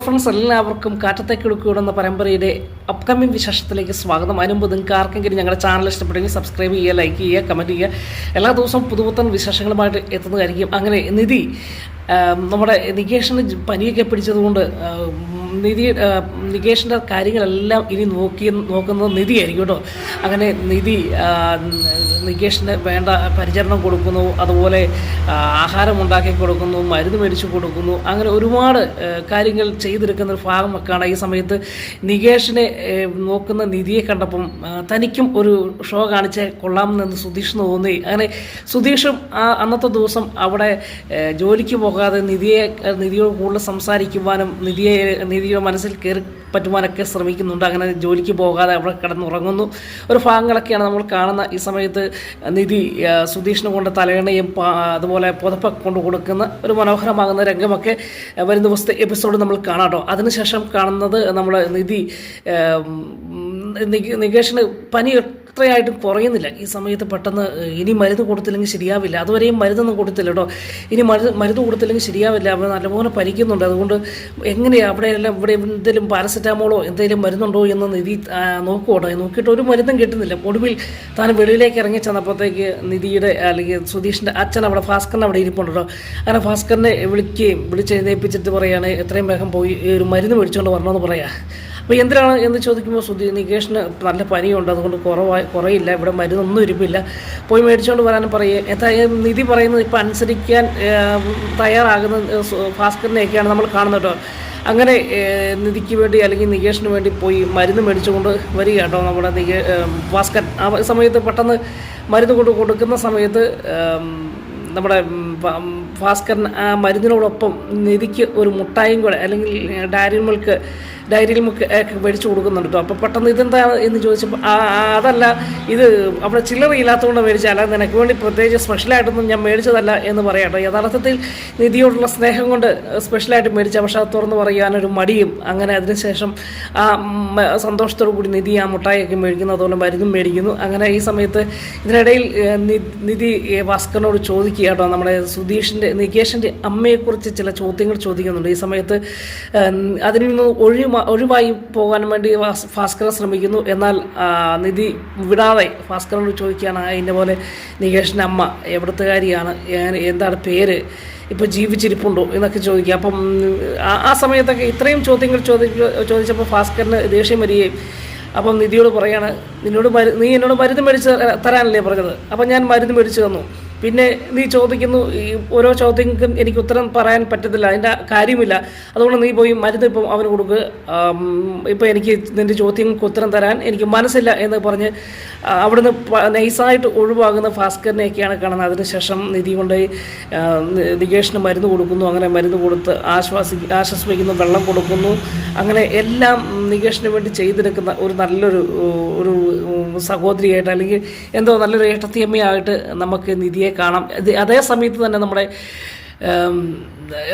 Friends, എല്ലാവർക്കും കാറ്റത്തേക്ക് എടുക്കുകയെന്ന പരമ്പരയുടെ upcoming വിശേഷത്തിലേക്ക് സ്വാഗതം. അതിനുമ്പ് നിങ്ങൾക്ക് ആർക്കെങ്കിലും ഞങ്ങളുടെ ചാനൽ ഇഷ്ടപ്പെട്ടെങ്കിൽ സബ്സ്ക്രൈബ് ചെയ്യുക, ലൈക്ക് ചെയ്യുക, കമൻറ്റ് ചെയ്യുക. എല്ലാ ദിവസവും പുതുപുത്തൻ വിശേഷങ്ങളുമായിട്ട് എത്തുന്നതായിരിക്കും. അങ്ങനെ നിധി നമ്മുടെ നികേഷിന് പനിയൊക്കെ പിടിച്ചതുകൊണ്ട് നികേഷിൻ്റെ കാര്യങ്ങളെല്ലാം ഇനി നോക്കുന്നത് നിധിയായിരിക്കും കേട്ടോ. അങ്ങനെ നിധി നികേഷിന് വേണ്ട പരിചരണം കൊടുക്കുന്നു, അതുപോലെ ആഹാരം ഉണ്ടാക്കി കൊടുക്കുന്നു, മരുന്ന് മേടിച്ച് കൊടുക്കുന്നു. അങ്ങനെ ഒരുപാട് കാര്യങ്ങൾ ചെയ്തെടുക്കുന്ന ഒരു ഭാഗമൊക്കെയാണ്. ഈ സമയത്ത് നികേഷിനെ നോക്കുന്ന നിധിയെ കണ്ടപ്പം തനിക്കും ഒരു ഷോ കാണിച്ച് കൊള്ളാമെന്ന് സുധീഷിന് തോന്നി. അങ്ങനെ സുധീഷും അന്നത്തെ ദിവസം അവിടെ ജോലിക്ക് പോകാതെ നിധിയോട് കൂടുതൽ സംസാരിക്കുവാനും നിധിയുടെ മനസ്സിൽ കയറി പറ്റുവാനൊക്കെ ശ്രമിക്കുന്നുണ്ട്. അങ്ങനെ ജോലിക്ക് പോകാതെ അവിടെ കിടന്നുറങ്ങുന്നു ഒരു ഭാഗങ്ങളൊക്കെയാണ് നമ്മൾ കാണുന്ന. ഈ സമയത്ത് നിധി സുധീഷിനെ കൊണ്ട് തലയണയും അതുപോലെ പുതപ്പൊക്കെ കൊണ്ട് കൊടുക്കുന്ന ഒരു മനോഹരമാകുന്ന രംഗമൊക്കെ വരും ദിവസത്തെ എപ്പിസോഡ് നമ്മൾ കാണാം കേട്ടോ. അതിനുശേഷം കാണുന്നത് നമ്മൾ നികേഷിന് പനി എത്രയായിട്ടും കുറയുന്നില്ല. ഈ സമയത്ത് പെട്ടെന്ന് ഇനി മരുന്ന് കൊടുത്തില്ലെങ്കിൽ ശരിയാവില്ല. അതുവരെയും മരുന്നൊന്നും കൊടുത്തില്ല കേട്ടോ. ഇനി മരുന്ന് കൊടുത്തില്ലെങ്കിൽ ശരിയാവില്ല. അവർ നല്ലപോലെ പനിക്കുന്നുണ്ട്. അതുകൊണ്ട് എങ്ങനെയാണ് അവിടെയെല്ലാം ഇവിടെ എന്തെങ്കിലും പാരസെറ്റാമോളോ എന്തെങ്കിലും മരുന്നുണ്ടോ എന്ന് നിധി നോക്കുകൂട്ടോ. നോക്കിയിട്ട് ഒരു മരുന്നും കിട്ടുന്നില്ല. ഒടുവിൽ താൻ വെളിയിലേക്ക് ഇറങ്ങി ചെന്നപ്പോഴത്തേക്ക് നിധിയുടെ അല്ലെങ്കിൽ സുധീഷിൻ്റെ അച്ഛൻ അവിടെ ഭാസ്കറിന് അവിടെ ഇരിപ്പുണ്ടോ. അങ്ങനെ ഭാസ്കറിനെ വിളിച്ചെഴുന്നേൽപ്പിച്ചിട്ട് പറയുകയാണ് എത്രയും വേഗം പോയി ഒരു മരുന്ന് മേടിച്ചുകൊണ്ട് വരണമെന്ന് പറയാം. അപ്പോൾ എന്തിനാണ് എന്ന് ചോദിക്കുമ്പോൾ നികേഷിന് നല്ല പനിയുണ്ട്, അതുകൊണ്ട് കുറയില്ല, ഇവിടെ മരുന്നൊന്നും ഇരിപ്പില്ല, പോയി മേടിച്ചുകൊണ്ട് വരാനും പറയുക. നിധി പറയുന്നത് ഇപ്പോൾ അനുസരിക്കാൻ തയ്യാറാകുന്ന ഭാസ്കറിനെയൊക്കെയാണ് നമ്മൾ കാണുന്നത് കേട്ടോ. അങ്ങനെ നിധിക്ക് വേണ്ടി അല്ലെങ്കിൽ നികേഷിന് വേണ്ടി പോയി മരുന്ന് മേടിച്ചുകൊണ്ട് വരിക കേട്ടോ നമ്മുടെ ഭാസ്കർ. ആ സമയത്ത് പെട്ടെന്ന് മരുന്ന് കൊടുക്കുന്ന സമയത്ത് നമ്മുടെ ഭാസ്കരൻ ആ മരുന്നിനോടൊപ്പം നിധിക്ക് ഒരു മുട്ടായും കൂടെ അല്ലെങ്കിൽ ഡയറി മിൽക്ക് ഒക്കെ മേടിച്ചു കൊടുക്കുന്നുണ്ട് കേട്ടോ. അപ്പോൾ പെട്ടെന്ന് ഇതെന്താണ് എന്ന് ചോദിച്ചപ്പോൾ അതല്ല, ഇത് അവിടെ ചില്ലറയില്ലാത്തതുകൊണ്ട് മേടിച്ചല്ല, നിനക്ക് വേണ്ടി പ്രത്യേകിച്ച് സ്പെഷ്യലായിട്ടൊന്നും ഞാൻ മേടിച്ചതല്ല എന്ന് പറയാം കേട്ടോ. യഥാർത്ഥത്തിൽ നിധിയോടുള്ള സ്നേഹം കൊണ്ട് സ്പെഷ്യലായിട്ട് മേടിച്ച, പക്ഷേ അത് തുറന്ന് പറയാനൊരു മടിയും. അങ്ങനെ അതിനുശേഷം ആ സന്തോഷത്തോടു കൂടി നിധി ആ മുട്ടായൊക്കെ മേടിക്കുന്നു, അതുപോലെ മരുന്നും മേടിക്കുന്നു. അങ്ങനെ ഈ സമയത്ത് ഇതിനിടയിൽ നിധി ഭാസ്കറിനോട് ചോദിക്കുക കേട്ടോ, നമ്മുടെ നികേഷിൻ്റെ അമ്മയെക്കുറിച്ച് ചില ചോദ്യങ്ങൾ ചോദിക്കുന്നുണ്ട്. ഈ സമയത്ത് അതിൽ നിന്ന് ഒഴിവായി പോകാൻ വേണ്ടി ഭാസ്കരൻ ശ്രമിക്കുന്നു. എന്നാൽ നിധി വിടാതെ ഭാസ്കരനോട് ചോദിക്കുകയാണ്, അതിൻ്റെ പോലെ നികേഷിൻ്റെ അമ്മ എവിടുത്തുകാരിയാണ്, എന്താണ് പേര്, ഇപ്പോൾ ജീവിച്ചിരിപ്പുണ്ടോ എന്നൊക്കെ ചോദിക്കുക. അപ്പം ആ സമയത്തൊക്കെ ഇത്രയും ചോദ്യങ്ങൾ ചോദിച്ചപ്പോൾ ഭാസ്കരന് ദേഷ്യം വരികയും അപ്പം നിധിയോട് പറയാണ്, നീ എന്നോട് മരുന്ന് മേടിച്ച് തരാനല്ലേ പറഞ്ഞത്, അപ്പം ഞാൻ മരുന്ന് മേടിച്ച് തന്നു, പിന്നെ നീ ചോദിക്കുന്നു ഈ ഓരോ ചോദ്യങ്ങൾക്കും എനിക്ക് ഉത്തരം പറയാൻ പറ്റത്തില്ല, അതിൻ്റെ കാര്യമില്ല, അതുകൊണ്ട് നീ പോയി മരുന്ന് ഇപ്പം അവന് കൊടുക്കുക, ഇപ്പം എനിക്ക് നിൻ്റെ ചോദ്യങ്ങൾക്ക് ഉത്തരം തരാൻ എനിക്ക് മനസ്സില്ല എന്ന് പറഞ്ഞ് അവിടുന്ന് നൈസായിട്ട് ഒഴിവാകുന്ന ഭാസ്കരനെയൊക്കെയാണ് കാണുന്നത്. അതിനുശേഷം നിധി കൊണ്ട് നികേഷിന് മരുന്ന് കൊടുക്കുന്നു. അങ്ങനെ മരുന്ന് കൊടുത്ത് ആശ്വസിപ്പിക്കുന്നു, വെള്ളം കൊടുക്കുന്നു. അങ്ങനെ എല്ലാം നികേഷിന് വേണ്ടി ചെയ്തെടുക്കുന്ന ഒരു നല്ലൊരു സഹോദരിയായിട്ട് അല്ലെങ്കിൽ എന്തോ നല്ലൊരു ഏട്ടത്തിയമ്മയായിട്ട് നമുക്ക് നിധിയെ കാണാം. അതേ സമയത്ത് തന്നെ നമ്മുടെ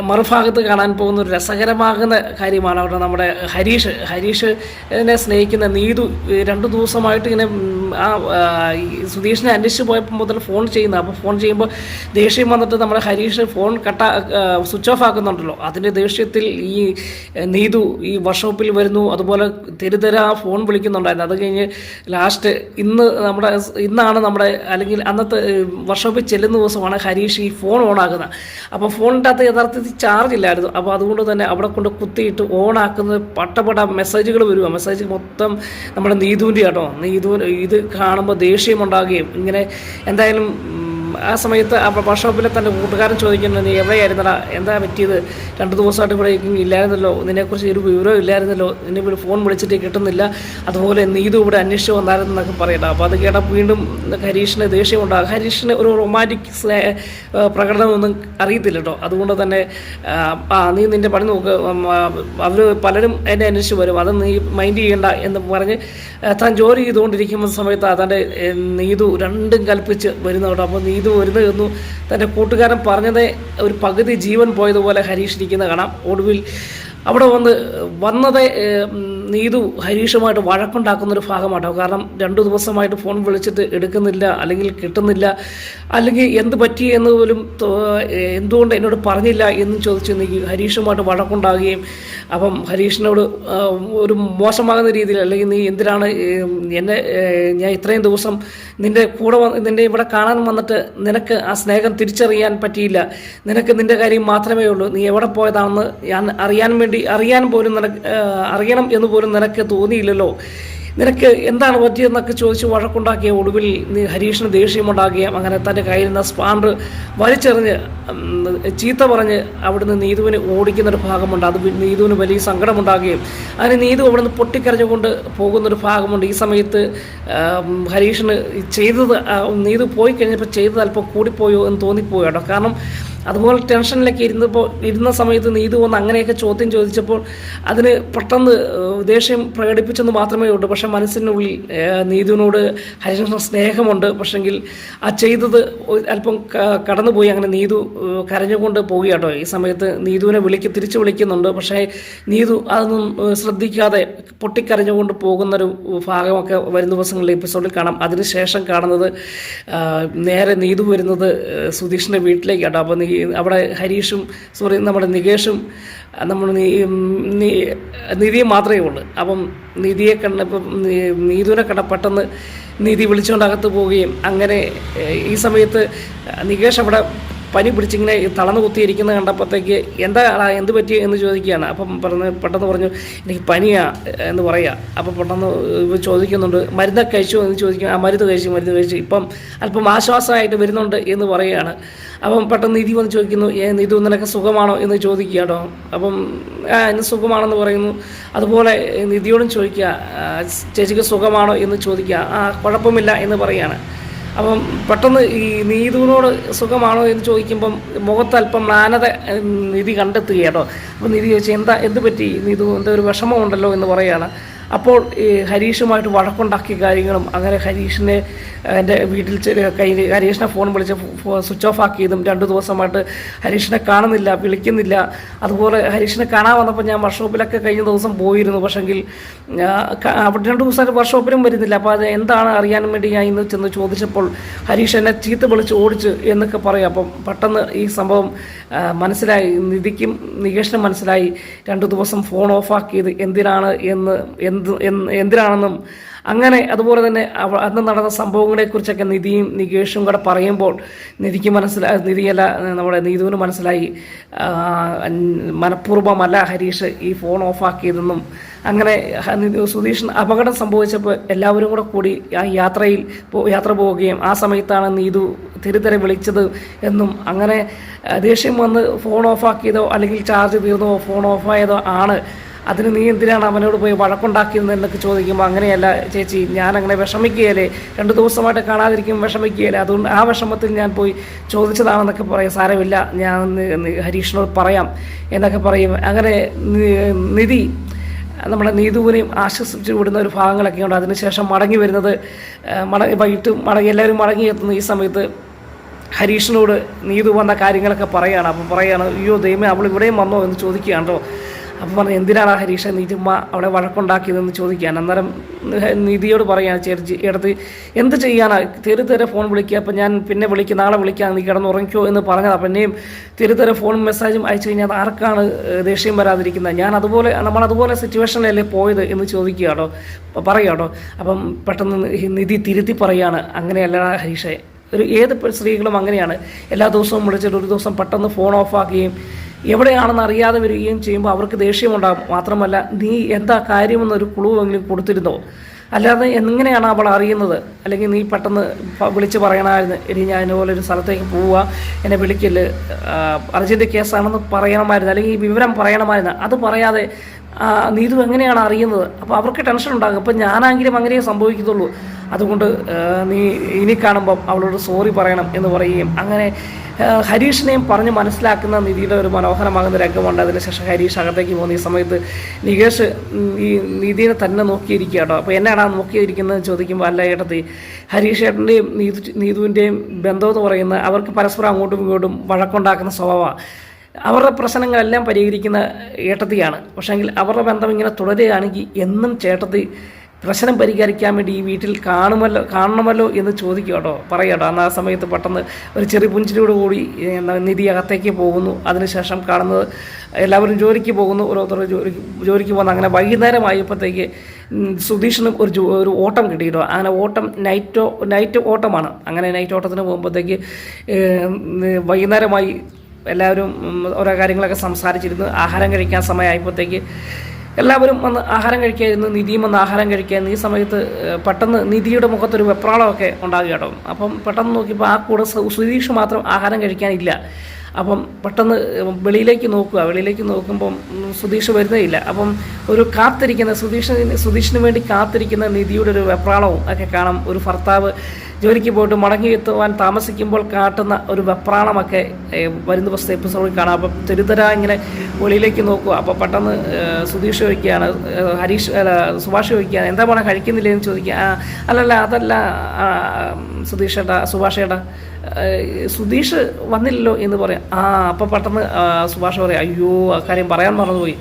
മറുഭാഗത്ത് കാണാൻ പോകുന്ന ഒരു രസകരമാകുന്ന കാര്യമാണ് അവിടെ നമ്മുടെ ഹരീഷിനെ സ്നേഹിക്കുന്ന നീതു 2 ദിവസമായിട്ട് ഇങ്ങനെ സുധീഷിനെ അന്വേഷിച്ച് പോയപ്പോൾ മുതൽ ഫോൺ ചെയ്യുന്നത്. അപ്പോൾ ഫോൺ ചെയ്യുമ്പോൾ ദേഷ്യം വന്നിട്ട് നമ്മുടെ ഹരീഷ് ഫോൺ സ്വിച്ച് ഓഫ് ആക്കുന്നുണ്ടല്ലോ. അതിൻ്റെ ദേഷ്യത്തിൽ ഈ നീതു ഈ വർക്ക്ഷോപ്പിൽ വരുന്നു, അതുപോലെ തെരുതര ഫോൺ വിളിക്കുന്നുണ്ടായിരുന്നു. അത് കഴിഞ്ഞ് ലാസ്റ്റ് ഇന്നാണ് നമ്മുടെ അല്ലെങ്കിൽ അന്നത്തെ വർക്ക്ഷോപ്പിൽ ചെല്ലുന്ന ദിവസമാണ് ഹരീഷ് ഈ ഫോൺ ഓണാക്കുന്നത്. അപ്പോൾ ഫോണിൻ്റെ അകത്ത് യഥാർത്ഥത്തിൽ ചാർജ് ഇല്ലായിരുന്നു. അപ്പോൾ അതുകൊണ്ട് തന്നെ അവിടെ കൊണ്ട് കുത്തിയിട്ട് ഓണാക്കുന്നത് പട്ടപട മെസ്സേജുകൾ വരിക. മെസ്സേജ് മൊത്തം നമ്മുടെ നീതുവിൻ്റെ കേട്ടോ. ഇത് കാണുമ്പോൾ ദേഷ്യമുണ്ടാകുകയും ഇങ്ങനെ എന്തായാലും ആ സമയത്ത് ആ വർക്ക്ഷോപ്പിലെ തൻ്റെ കൂട്ടുകാരൻ ചോദിക്കുന്നത്, നീ എവിടെയായിരുന്നടാ, എന്താ പറ്റിയത്, 2 ദിവസമായിട്ട് ഇവിടെ ഇല്ലായിരുന്നല്ലോ, നിന്നെക്കുറിച്ച് ഒരു വിവരവും ഇല്ലായിരുന്നല്ലോ, നിന്നെ ഇവിടെ ഫോൺ വിളിച്ചിട്ട് കിട്ടുന്നില്ല, അതുപോലെ നീതു ഇവിടെ അന്വേഷിച്ച് വന്നായിരുന്നു എന്നൊക്കെ പറയട്ടെ. അപ്പോൾ അത് കേട്ടാൽ വീണ്ടും ഹരീഷിന് ദേഷ്യമുണ്ടാകും. ഹരീഷിന് ഒരു റൊമാൻറ്റിക് പ്രകടനമൊന്നും അറിയത്തില്ല കേട്ടോ. അതുകൊണ്ട് തന്നെ നീ നിൻ്റെ പണി നോക്ക്, അവർ പലരും എന്നെ അന്വേഷിച്ച് വരും, അത് നീ മൈൻഡ് ചെയ്യണ്ട എന്ന് പറഞ്ഞ് താൻ ജോലി ചെയ്തുകൊണ്ടിരിക്കുന്ന സമയത്ത് തൻ്റെ നീതു രണ്ടും കൽപ്പിച്ച് വരുന്ന കേട്ടോ. അപ്പോൾ നീതു വരുന്നു തൻ്റെ കൂട്ടുകാരൻ പറഞ്ഞതേ ഒരു പകുതി ജീവൻ പോയതുപോലെ ഹരീഷ് ഇരിക്കുന്ന കാണാം. ഒടുവിൽ അവിടെ വന്നത് നീതു ഹരീഷുമായിട്ട് വഴക്കുണ്ടാക്കുന്നൊരു ഭാഗമാട്ടോ. കാരണം 2 ദിവസമായിട്ട് ഫോൺ വിളിച്ചിട്ട് എടുക്കുന്നില്ല, അല്ലെങ്കിൽ കിട്ടുന്നില്ല, അല്ലെങ്കിൽ എന്ത് പറ്റി എന്ന് പോലും എന്തുകൊണ്ട് എന്നോട് പറഞ്ഞില്ല എന്നും ചോദിച്ച് നീ ഹരീഷുമായിട്ട് വഴക്കുണ്ടാകുകയും അപ്പം ഹരീഷിനോട് ഒരു മോശമാകുന്ന രീതിയിൽ, അല്ലെങ്കിൽ നീ എന്തിനാണ് എന്നെ ഞാൻ ഇത്രയും ദിവസം നിൻ്റെ കൂടെ നിന്നെ ഇവിടെ കാണാൻ വന്നിട്ട് നിനക്ക് ആ സ്നേഹം തിരിച്ചറിയാൻ പറ്റിയില്ല, നിനക്ക് നിൻ്റെ കാര്യം മാത്രമേ ഉള്ളൂ, നീ എവിടെ പോയതാണെന്ന് ഞാൻ അറിയാൻ പോലും അറിയണം എന്ന് പോലും നിനക്ക് തോന്നിയില്ലല്ലോ, നിനക്ക് എന്താണ് പറ്റിയതെന്നൊക്കെ ചോദിച്ച് വഴക്കുണ്ടാക്കിയ ഒടുവിൽ ഹരീഷിന് ദേഷ്യമുണ്ടാകുകയും അങ്ങനെ തൻ്റെ കയ്യിൽ നിന്ന് സ്പാൻഡർ വലിച്ചെറിഞ്ഞ് ചീത്ത പറഞ്ഞ് അവിടുന്ന് നീതുവിനെ ഓടിക്കുന്നൊരു ഭാഗമുണ്ട്. അത് നീതുവിന് വലിയ സങ്കടമുണ്ടാകുകയും അതിന് നീതു അവിടുന്ന് പൊട്ടിക്കരഞ്ഞുകൊണ്ട് പോകുന്നൊരു ഭാഗമുണ്ട്. ഈ സമയത്ത് ഹരീഷിന് ചെയ്തത് നീതു പോയി കഴിഞ്ഞപ്പോൾ ചെയ്തത് അല്പം കൂടിപ്പോയോ എന്ന് തോന്നിപ്പോയോ കേട്ടോ. കാരണം അതുപോലെ ടെൻഷനിലൊക്കെ ഇരുന്ന സമയത്ത് നീതു അങ്ങനെയൊക്കെ ചോദ്യം ചോദിച്ചപ്പോൾ അതിന് പെട്ടെന്ന് ദേഷ്യം പ്രകടിപ്പിച്ചെന്ന് മാത്രമേ ഉള്ളൂ. പക്ഷേ മനസ്സിനുള്ളിൽ നീതുവിനോട് ഹരീഷിന് സ്നേഹമുണ്ട്. പക്ഷെങ്കിൽ ആ ചെയ്തത് അല്പം കടന്നുപോയി. അങ്ങനെ നീതു കരഞ്ഞുകൊണ്ട് പോവുകയാട്ടോ. ഈ സമയത്ത് നീതുവിനെ തിരിച്ചു വിളിക്കുന്നുണ്ട്. പക്ഷേ നീതു അതൊന്നും ശ്രദ്ധിക്കാതെ പൊട്ടിക്കരഞ്ഞുകൊണ്ട് പോകുന്നൊരു ഭാഗമൊക്കെ വരും ദിവസങ്ങളിലെ എപ്പിസോഡിൽ കാണാം. അതിനുശേഷം കാണുന്നത് നേരെ നീതു വരുന്നത് സുധീഷിൻ്റെ വീട്ടിലേക്കാട്ടോ. അപ്പോൾ അവിടെ ഹരീഷും നമ്മുടെ നികേഷും നമ്മൾ നിധിയെ മാത്രമേ ഉള്ളൂ. അപ്പം നിധിയെ കണ്ടപ്പം നീതുവിനെ കണ്ട പെട്ടെന്ന് നിധി വിളിച്ചുകൊണ്ട് അകത്ത് പോവുകയും അങ്ങനെ ഈ സമയത്ത് നികേഷ് അവിടെ പനി പിടിച്ചിങ്ങനെ തളർന്നു കുത്തിയിരിക്കുന്ന കണ്ടപ്പോഴത്തേക്ക് എന്ത് പറ്റി എന്ന് ചോദിക്കുകയാണ്. അപ്പം പെട്ടെന്ന് പറഞ്ഞു എനിക്ക് പനിയാ എന്ന് പറയുക. അപ്പം പെട്ടെന്ന് ചോദിക്കുന്നുണ്ട് മരുന്നൊക്കെ കഴിച്ചു എന്ന് ചോദിക്കുക. ആ മരുന്ന് കഴിച്ചു ഇപ്പം അല്പം ആശ്വാസമായിട്ട് വരുന്നുണ്ട് എന്ന് പറയുകയാണ്. അപ്പം പെട്ടെന്ന് നിധി വന്ന് ചോദിക്കുന്നു നിധു നിനക്ക് സുഖമാണോ എന്ന് ചോദിക്കുകയാണോ. അപ്പം ഇന്ന് സുഖമാണെന്ന് പറയുന്നു. അതുപോലെ നിധിയോടും ചോദിക്കുക ചേച്ചിക്ക് സുഖമാണോ എന്ന് ചോദിക്കുക. കുഴപ്പമില്ല എന്ന് പറയുകയാണ്. അപ്പം പെട്ടെന്ന് ഈ നീതുവിനോട് സുഖമാണോ എന്ന് ചോദിക്കുമ്പം മുഖത്ത് അല്പം മ്ലാനത നിധി കണ്ടെത്തുകയാട്ടോ. അപ്പോൾ നിധി ചോദിച്ചാൽ എന്ത് പറ്റി നീതു, എന്താ ഒരു വിഷമമുണ്ടല്ലോ എന്ന് പറയുകയാണ്. അപ്പോൾ ഈ ഹരീഷുമായിട്ട് വഴക്കുണ്ടാക്കിയ കാര്യങ്ങളും അങ്ങനെ ഹരീഷിനെ എൻ്റെ വീട്ടിൽ ഹരീഷിനെ ഫോൺ വിളിച്ച് സ്വിച്ച് ഓഫ് ആക്കിയതും 2 ദിവസമായിട്ട് ഹരീഷിനെ കാണുന്നില്ല, വിളിക്കുന്നില്ല. അതുപോലെ ഹരീഷിനെ കാണാൻ വന്നപ്പോൾ ഞാൻ വർക്ക്ഷോപ്പിലൊക്കെ കഴിഞ്ഞ ദിവസം പോയിരുന്നു. പക്ഷെങ്കിൽ അവിടെ 2 ദിവസമായിട്ട് വർക്ക്ഷോപ്പിലും വരുന്നില്ല. അപ്പോൾ അത് എന്താണ് അറിയാൻ വേണ്ടി ഞാൻ ഇന്ന് ചെന്ന് ചോദിച്ചപ്പോൾ ഹരീഷ് എന്നെ ചീത്ത വിളിച്ച് ഓടിച്ച് എന്നൊക്കെ പറയും. അപ്പം പെട്ടെന്ന് ഈ സംഭവം മനസ്സിലായി, നിധിക്കും നികേഷിനും മനസ്സിലായി 2 ദിവസം ഫോൺ ഓഫാക്കിയത് എന്തിനാണെന്നും അങ്ങനെ അതുപോലെ തന്നെ അന്ന് നടന്ന സംഭവങ്ങളെക്കുറിച്ചൊക്കെ നിധിയും നികേഷും കൂടെ പറയുമ്പോൾ നിധിക്ക് നിധിയല്ല നമ്മുടെ നീതുവിന് മനസ്സിലായി മനഃപൂർവ്വമല്ല ഹരീഷ് ഈ ഫോൺ ഓഫാക്കിയതെന്നും. അങ്ങനെ സുധീഷിന് അപകടം സംഭവിച്ചപ്പോൾ എല്ലാവരും കൂടി ആ യാത്ര പോവുകയും ആ സമയത്താണ് നീതു തിരുത്തരെ വിളിച്ചത് എന്നും അങ്ങനെ ദേഷ്യം വന്ന് ഫോൺ ഓഫാക്കിയതോ അല്ലെങ്കിൽ ചാർജ് തീർന്നോ ഫോൺ ഓഫായതോ ആണ്, അതിന് നീ എന്തിനാണ് അവനോട് പോയി വഴക്കുണ്ടാക്കിയത് എന്നൊക്കെ ചോദിക്കുമ്പോൾ അങ്ങനെയല്ല ചേച്ചി, ഞാനങ്ങനെ വിഷമിക്കുകയല്ലേ, 2 ദിവസമായിട്ട് കാണാതിരിക്കും വിഷമിക്കുകയല്ലേ, അതുകൊണ്ട് ആ വിഷമത്തിൽ ഞാൻ പോയി ചോദിച്ചതാണെന്നൊക്കെ പറയും. സാരമില്ല, ഞാൻ ഹരീഷിനോട് പറയാം എന്നൊക്കെ പറയും. അങ്ങനെ നിധി നമ്മുടെ നീതുവിനെയും ആശ്വസിച്ച് വിടുന്ന ഒരു ഭാഗങ്ങളൊക്കെ ഉണ്ട്. അതിനുശേഷം മടങ്ങി വരുന്നത് വൈകിട്ട് എല്ലാവരും മടങ്ങിയെത്തുന്നു. ഈ സമയത്ത് ഹരീഷിനോട് നീതു വന്ന കാര്യങ്ങളൊക്കെ പറയുകയാണ്. അപ്പം പറയുകയാണ് അയ്യോ ദൈവമേ അവൾ ഇവിടെയും വന്നോ എന്ന് ചോദിക്കുകയാണോ. അപ്പം പറഞ്ഞു എന്തിനാണ് ഹരീഷ നീ ചുമ്മാ അവിടെ വഴക്കുണ്ടാക്കിയതെന്ന് ചോദിക്കുകയാണ്. അന്നേരം നിധിയോട് പറയുകയാണ് ചേച്ചി എടുത്ത് എന്ത് ചെയ്യാനാ തെരുതെരെ ഫോൺ വിളിക്കുക, അപ്പം ഞാൻ പിന്നെ നാളെ വിളിക്കാം, നീ കിടന്നുറങ്ങിക്കോ എന്ന് പറഞ്ഞത്. അപ്പം എന്നെയും തെരുതെരെ ഫോൺ മെസ്സേജും അയച്ചു കഴിഞ്ഞാൽ ആർക്കാണ് ദേഷ്യം വരാതിരിക്കുന്നത്, നമ്മളതുപോലെ സിറ്റുവേഷനിലല്ലേ പോയത് എന്ന് ചോദിക്കുകയാണോ പറയുകയാണോ. അപ്പം പെട്ടെന്ന് നിധി തിരുത്തി പറയുകയാണ് അങ്ങനെയല്ല ഹരീഷേ, ഏത് സ്ത്രീകളും അങ്ങനെയാണ്, എല്ലാ ദിവസവും വിളിച്ചിട്ട് ഒരു ദിവസം പെട്ടെന്ന് ഫോൺ ഓഫാക്കുകയും എവിടെയാണെന്ന് അറിയാതെ വരികയും ചെയ്യുമ്പോൾ അവർക്ക് ദേഷ്യമുണ്ടാകും. മാത്രമല്ല നീ എന്താ കാര്യമെന്നൊരു ക്ലൂവെങ്കിലും കൊടുത്തിരുന്നോ, അല്ലാതെ എങ്ങനെയാണ് അവൾ അറിയുന്നത്, അല്ലെങ്കിൽ നീ പെട്ടെന്ന് വിളിച്ച് പറയണമായിരുന്നു ഇനി ഞാൻ ഇതുപോലെ ഒരു സ്ഥലത്തേക്ക് പോവുക എന്നെ വിളിക്കല് അർജൻറ്റ് കേസാണെന്ന് പറയണമായിരുന്നു, അല്ലെങ്കിൽ ഈ വിവരം പറയണമായിരുന്നു. അത് പറയാതെ നീതു എങ്ങനെയാണ് അറിയുന്നത്. അപ്പോൾ അവർക്ക് ടെൻഷൻ ഉണ്ടാകും. അപ്പം ഞാനാണെങ്കിലും അങ്ങനെയേ സംഭവിക്കത്തുള്ളൂ, അതുകൊണ്ട് നീ ഇനി കാണുമ്പം അവളോട് സോറി പറയണം എന്ന് പറയുകയും അങ്ങനെ ഹരീഷിനെയും പറഞ്ഞ് മനസ്സിലാക്കുന്ന നിധിയുടെ ഒരു മനോഹരമാകുന്ന രംഗമുണ്ട്. അതിനുശേഷം ഹരീഷ് അകത്തേക്ക് പോകുന്ന ഈ സമയത്ത് നികേഷ് ഈ നിധിയെ തന്നെ നോക്കിയിരിക്കുക കേട്ടോ. അപ്പോൾ എന്നാണ് നോക്കിയിരിക്കുന്നത് ചോദിക്കുമ്പോൾ അല്ല ഏട്ടത്തി, ഹരീഷ് ഏട്ടൻ്റെയും നീതുവിൻ്റെയും ബന്ധമെന്ന് പറയുന്നത് അവർക്ക് പരസ്പരം അങ്ങോട്ടും ഇങ്ങോട്ടും വഴക്കുണ്ടാക്കുന്ന സ്വഭാവമാണ്. അവരുടെ പ്രശ്നങ്ങളെല്ലാം പരിഹരിക്കുന്ന ഏട്ടത്തിയാണ്. പക്ഷേങ്കിൽ അവരുടെ ബന്ധം ഇങ്ങനെ തുടരുകയാണെങ്കിൽ എന്നും ചേട്ടത്തി പ്രശ്നം പരിഹരിക്കാൻ വേണ്ടി ഈ വീട്ടിൽ കാണണമല്ലോ എന്ന് ചോദിക്കും കേട്ടോ, പറയാട്ടോ. അന്ന് ആ സമയത്ത് പെട്ടെന്ന് ഒരു ചെറിയ പുഞ്ചിരിയോട് കൂടി നിധി അകത്തേക്ക് പോകുന്നു. അതിനുശേഷം കാണുന്നത് എല്ലാവരും ജോലിക്ക് പോകുന്നു, ഓരോരുത്തർ ജോലിക്ക് പോകുന്നു. അങ്ങനെ വൈകുന്നേരമായപ്പോഴത്തേക്ക് സുധീഷിനും ഒരു ഓട്ടം കിട്ടിയിട്ടോ. അങ്ങനെ ഓട്ടം നൈറ്റ് ഓട്ടമാണ്. അങ്ങനെ നൈറ്റ് ഓട്ടത്തിന് പോകുമ്പോഴത്തേക്ക് വൈകുന്നേരമായി എല്ലാവരും ഓരോ കാര്യങ്ങളൊക്കെ സംസാരിച്ചിരുന്നു. ആഹാരം കഴിക്കാൻ സമയമായപ്പോഴത്തേക്ക് എല്ലാവരും വന്ന് ആഹാരം കഴിക്കായിരുന്നു. നിധിയും വന്ന് ആഹാരം കഴിക്കായിരുന്നു. ഈ സമയത്ത് പെട്ടെന്ന് നിധിയുടെ മുഖത്തൊരു വെപ്രാളമൊക്കെ ഉണ്ടാകുക കേട്ടോ. അപ്പം പെട്ടെന്ന് നോക്കിയപ്പോൾ ആ കൂടെ സുധീഷ് മാത്രം ആഹാരം കഴിക്കാനില്ല. അപ്പം പെട്ടെന്ന് വെളിയിലേക്ക് നോക്കുമ്പം സുധീഷ് വരുന്നേയില്ല. അപ്പം ഒരു കാത്തിരിക്കുന്ന സുധീഷിന് വേണ്ടി കാത്തിരിക്കുന്ന നിധിയുടെ ഒരു വെപ്രാളവും ഒക്കെ കാണാം. ഒരു ഭർത്താവ് ജോലിക്ക് പോയിട്ട് മടങ്ങി എത്തുവാൻ താമസിക്കുമ്പോൾ കാട്ടുന്ന ഒരു വെപ്രാളമൊക്കെ വരുന്ന ദിവസത്തെ എപ്പിസോഡിൽ കാണാം. അപ്പം തെരുതര ഇങ്ങനെ വെളിയിലേക്ക് നോക്കുക. അപ്പോൾ പെട്ടെന്ന് സുധീഷ് ചോദിക്കുകയാണ്, സുഭാഷ് ചോദിക്കുകയാണ്, എന്താ പണം കഴിക്കുന്നില്ലെന്ന് ചോദിക്കുക. അല്ലല്ല അതല്ല സുഭാഷ് ഏട്ടാ സുധീഷ് വന്നില്ലല്ലോ എന്ന് പറയാം. അപ്പോൾ പെട്ടെന്ന് സുഭാഷ് പറയാം, അയ്യോ ആ കാര്യം പറയാൻ മറന്നുപോയി,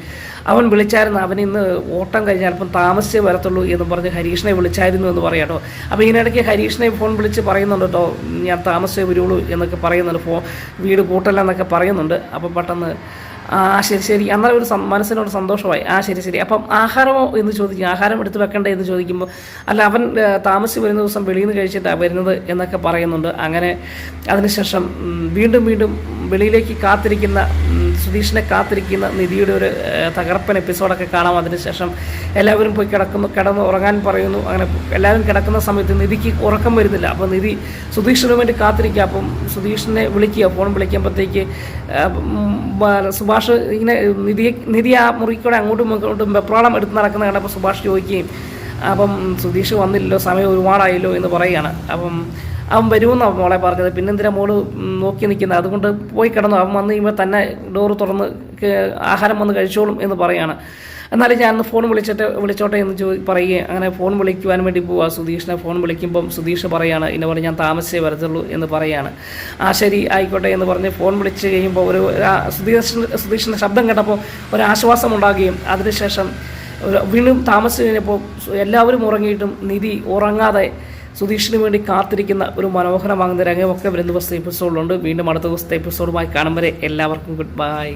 അവൻ വിളിച്ചായിരുന്നു, അവൻ ഇന്ന് ഓട്ടം കഴിഞ്ഞാൽ അല്പം താമസിച്ചേ വരത്തുള്ളൂ എന്ന് പറഞ്ഞ് ഹരീഷിനെ വിളിച്ചായിരുന്നു എന്ന് പറയാം കേട്ടോ. അപ്പോൾ ഇതിനിടയ്ക്ക് ഹരീഷിനെ ഫോൺ വിളിച്ച് പറയുന്നുണ്ട് കേട്ടോ, ഞാൻ താമസിച്ചേ വരുള്ളൂ എന്നൊക്കെ പറയുന്നുണ്ട്, വീട് കൂട്ടല്ല എന്നൊക്കെ പറയുന്നുണ്ട്. അപ്പം പെട്ടെന്ന് ശരി അന്നേരം ഒരു മനസ്സിനോട് സന്തോഷമായി. ശരി അപ്പം ആഹാരമോ എന്ന് ചോദിക്കും, ആഹാരം എടുത്ത് വെക്കണ്ടേ എന്ന് ചോദിക്കുമ്പോൾ അല്ല അവൻ താമസിച്ച് വരുന്ന ദിവസം വെളിയിൽ നിന്ന് കഴിച്ചിട്ടാണ് വരുന്നത് എന്നൊക്കെ പറയുന്നുണ്ട്. അങ്ങനെ അതിനുശേഷം വീണ്ടും വെളിയിലേക്ക് സുധീഷിനെ കാത്തിരിക്കുന്ന നിധിയുടെ ഒരു തകർപ്പൻ എപ്പിസോഡൊക്കെ കാണാം. അതിനുശേഷം എല്ലാവരും പോയി കിടന്ന് ഉറങ്ങാൻ പറയുന്നു. അങ്ങനെ എല്ലാവരും കിടക്കുന്ന സമയത്ത് നിധിക്ക് ഉറക്കം വരുന്നില്ല. അപ്പോൾ നിധി സുധീഷിന് വേണ്ടി കാത്തിരിക്കുക. അപ്പം സുധീഷിനെ ഫോൺ വിളിക്കുമ്പോഴത്തേക്ക് സുഭാഷ് ഇങ്ങനെ നിധി ആ മുറിക്കൂടെ അങ്ങോട്ടും വെപ്രാളം എടുത്ത് നടക്കുന്ന കണ്ടപ്പോൾ സുഭാഷ് ചോദിക്കുകയും അപ്പം സുധീഷ് വന്നില്ലല്ലോ, സമയം ഒരുപാടായല്ലോ എന്ന് പറയുകയാണ്. അപ്പം അവൻ വരുമെന്നാണ് മോളെ പറഞ്ഞത്, പിന്നെന്തിനാ മോള് നോക്കി നിൽക്കുന്നത്, അതുകൊണ്ട് പോയി കിടന്നു, അവൻ വന്ന് കഴിയുമ്പോൾ തന്നെ ഡോറ് തുറന്ന് ആഹാരം വന്ന് കഴിച്ചോളും എന്ന് പറയുകയാണ്. എന്നാലും ഞാൻ ഫോൺ വിളിച്ചോട്ടെ എന്ന് പറയുകയും അങ്ങനെ ഫോൺ വിളിക്കുവാൻ വേണ്ടി പോവുക. സുധീഷിനെ ഫോൺ വിളിക്കുമ്പം സുധീഷ് പറയാണ്, ഇന്നെ പറഞ്ഞ് ഞാൻ താമസിച്ചേ വരത്തുള്ളൂ എന്ന് പറയുകയാണ്. ശരി ആയിക്കോട്ടെ എന്ന് പറഞ്ഞ് ഫോൺ വിളിച്ച് കഴിയുമ്പോൾ ഒരു സുധീഷിൻ്റെ ശബ്ദം കേട്ടപ്പോൾ ഒരാശ്വാസം ഉണ്ടാകുകയും അതിനുശേഷം വീണ്ടും താമസിച്ച് കഴിഞ്ഞപ്പോൾ എല്ലാവരും ഉറങ്ങിയിട്ടും നിധി ഉറങ്ങാതെ സുധീഷിന് വേണ്ടി കാത്തിരിക്കുന്ന ഒരു മനോഹരമാകുന്ന രംഗമൊക്കെ വരുന്ന ദിവസത്തെ എപ്പിസോഡിലുണ്ട്. വീണ്ടും അടുത്ത ദിവസത്തെ എപ്പിസോഡുമായി കാണും വരെ എല്ലാവർക്കും ഗുഡ് ബൈ.